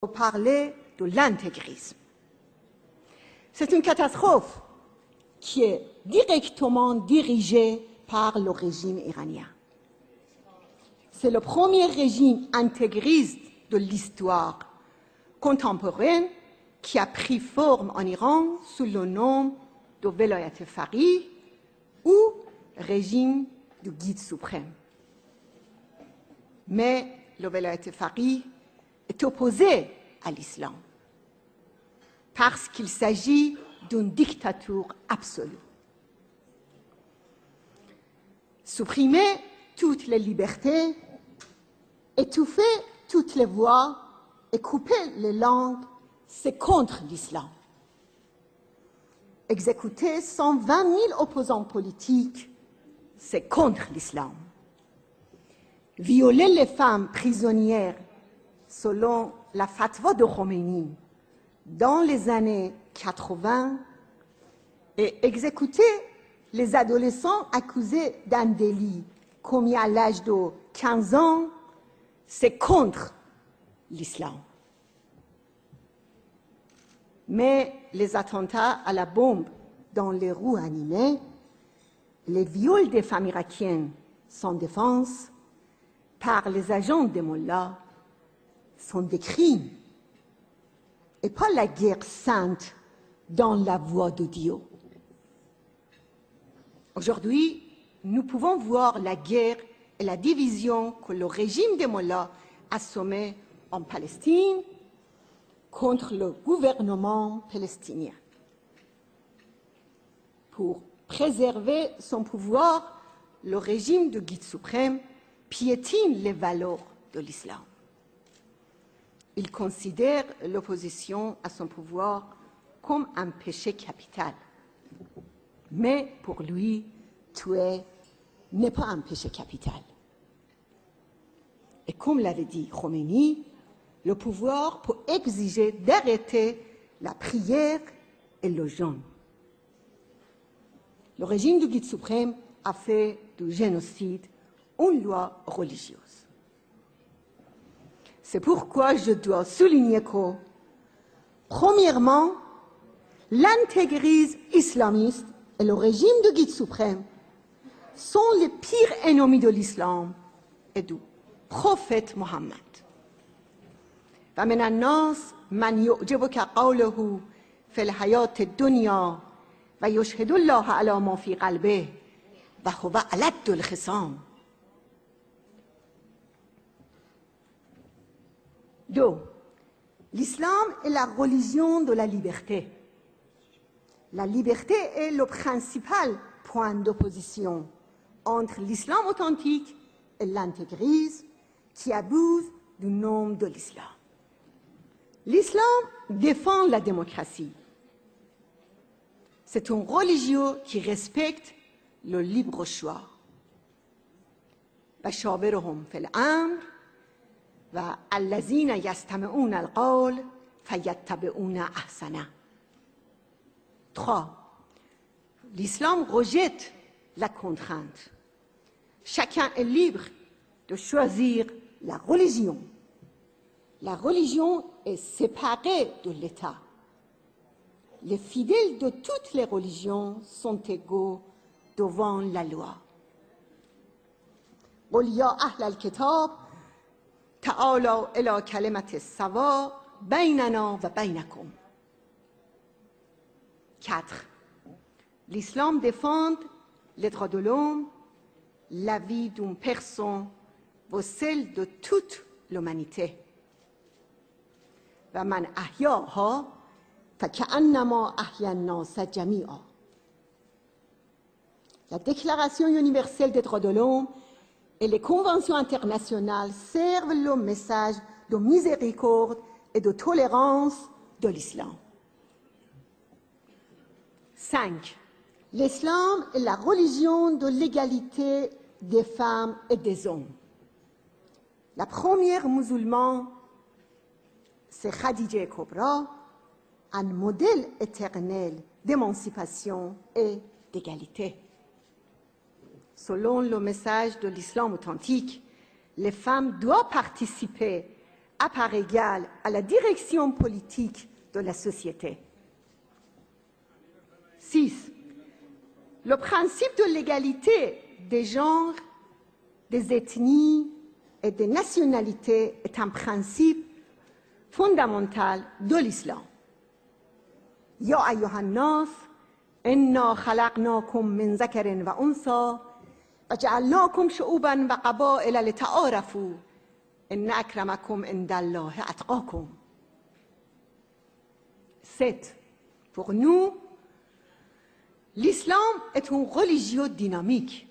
parler de l'intégrisme. C'est une catastrophe qui est directement dirigée par le régime iranien. C'est le premier régime intégriste de l'histoire contemporaine qui a pris forme en Iran sous le nom de Velayat Faqih ou régime du guide suprême. Mais le Velayat Faqih est opposé à l'islam parce qu'il s'agit d'une dictature absolue. Supprimer toutes les libertés, étouffer toutes les voix et couper les langues, c'est contre l'islam. Exécuter 120 000 opposants politiques, c'est contre l'islam. Violer les femmes prisonnières selon la fatwa de Khomeini dans les années 80 et exécuter les adolescents accusés d'un délit commis à l'âge de 15 ans, c'est contre l'islam. Mais les attentats à la bombe dans les rues animées, les viols des femmes irakiennes sans défense par les agents des mollahs sont des crimes et pas la guerre sainte dans la voie de Dieu. Aujourd'hui, nous pouvons voir la guerre et la division que le régime des mollahs a semée en Palestine contre le gouvernement palestinien. Pour préserver son pouvoir, le régime du guide suprême piétine les valeurs de l'islam. Il considère l'opposition à son pouvoir comme un péché capital. Mais pour lui, tuer n'est pas un péché capital. Et comme l'avait dit Khomeini, le pouvoir peut exiger d'arrêter la prière et le jeûne. Le régime du guide suprême a fait du génocide une loi religieuse. C'est pourquoi je dois souligner que, premièrement, l'intégrisme islamiste et le régime du guide suprême sont les pires ennemis de l'islam et du prophète Mohammed. ومن الناس من يعجبك قوله في الحياة الدنيا ويشهد الله على ما في قلبه وهو ألد الخصام. 2. L'islam est la religion de la liberté. La liberté est le principal point d'opposition entre l'islam authentique et l'intégrisme qui abuse du nom de l'islam. L'islam défend la démocratie. C'est une religion qui respecte le libre choix. وشاورهم في الأمر والذين يستمعون القول فيتبعون أحسنه. 3. L'islam rejette la contrainte. Chacun est libre de choisir la religion. La religion est séparée de l'État. Les fidèles de toutes les religions sont égaux devant la loi. قل يا أهل الكتاب تعالوا إلى كلمة سواء بيننا وبينكم. 4. L'islam défend les droits de l'homme, la vie d'une personne ou celle de toute l'humanité. ومن أحياها فكأنما أحيا الناس جميعا. La Déclaration universelle des droits de l'homme et les conventions internationales servent le message de miséricorde et de tolérance de l'islam. 5. L'islam est la religion de l'égalité des femmes et des hommes. La première musulmane, c'est Khadija Kubra, un modèle éternel d'émancipation et d'égalité. Selon le message de l'islam authentique, les femmes doivent participer à part égale à la direction politique de la société. 6. Le principe de l'égalité des genres, des ethnies et des nationalités est un principe fondamental de l'islam. Ya ayyuhan nas, inna khalaqnakum min zakarin wa unsa wa ja'alnakum shu'uban wa qaba'ila lita'arafu inna akramakum indallahi atqakum. 7. Pour nous, l'islam est une religion dynamique.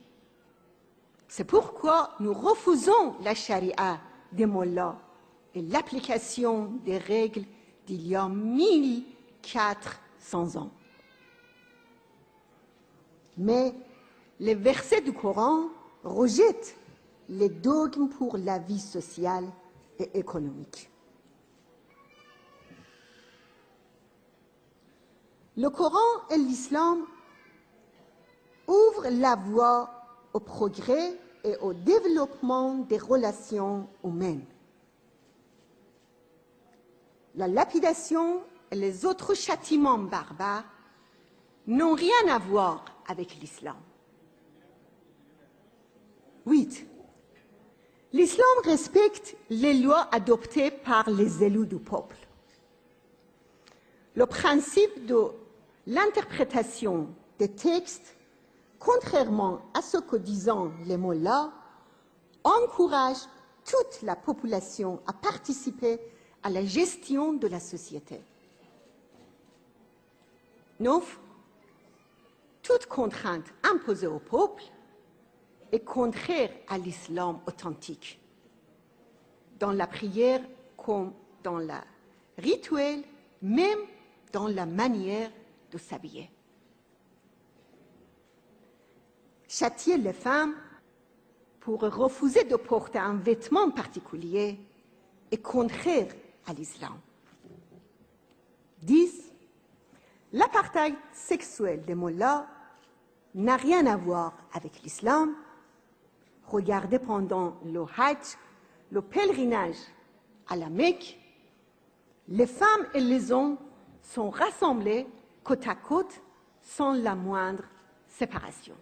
C'est pourquoi nous refusons la charia des mollahs et l'application des règles d'il y a 1400 ans. Mais les versets du Coran rejettent les dogmes pour la vie sociale et économique. Le Coran et l'islam ouvrent la voie au progrès et au développement des relations humaines. La lapidation et les autres châtiments barbares n'ont rien à voir avec l'islam. 8. L'islam respecte les lois adoptées par les élus du peuple. Le principe de l'interprétation des textes, contrairement à ce que disent les mollahs, encourage toute la population à participer à la gestion de la société. 9. Toute contrainte imposée au peuple est contraire à l'islam authentique, dans la prière comme dans le rituel, même dans la manière de s'habiller. Châtier les femmes pour refuser de porter un vêtement particulier est contraire à l'islam. 10. L'apartheid sexuel des mollahs n'a rien à voir avec l'islam. Regardez pendant le Hajj, le pèlerinage à la Mecque, les femmes et les hommes sont rassemblés côte à côte sans la moindre séparation.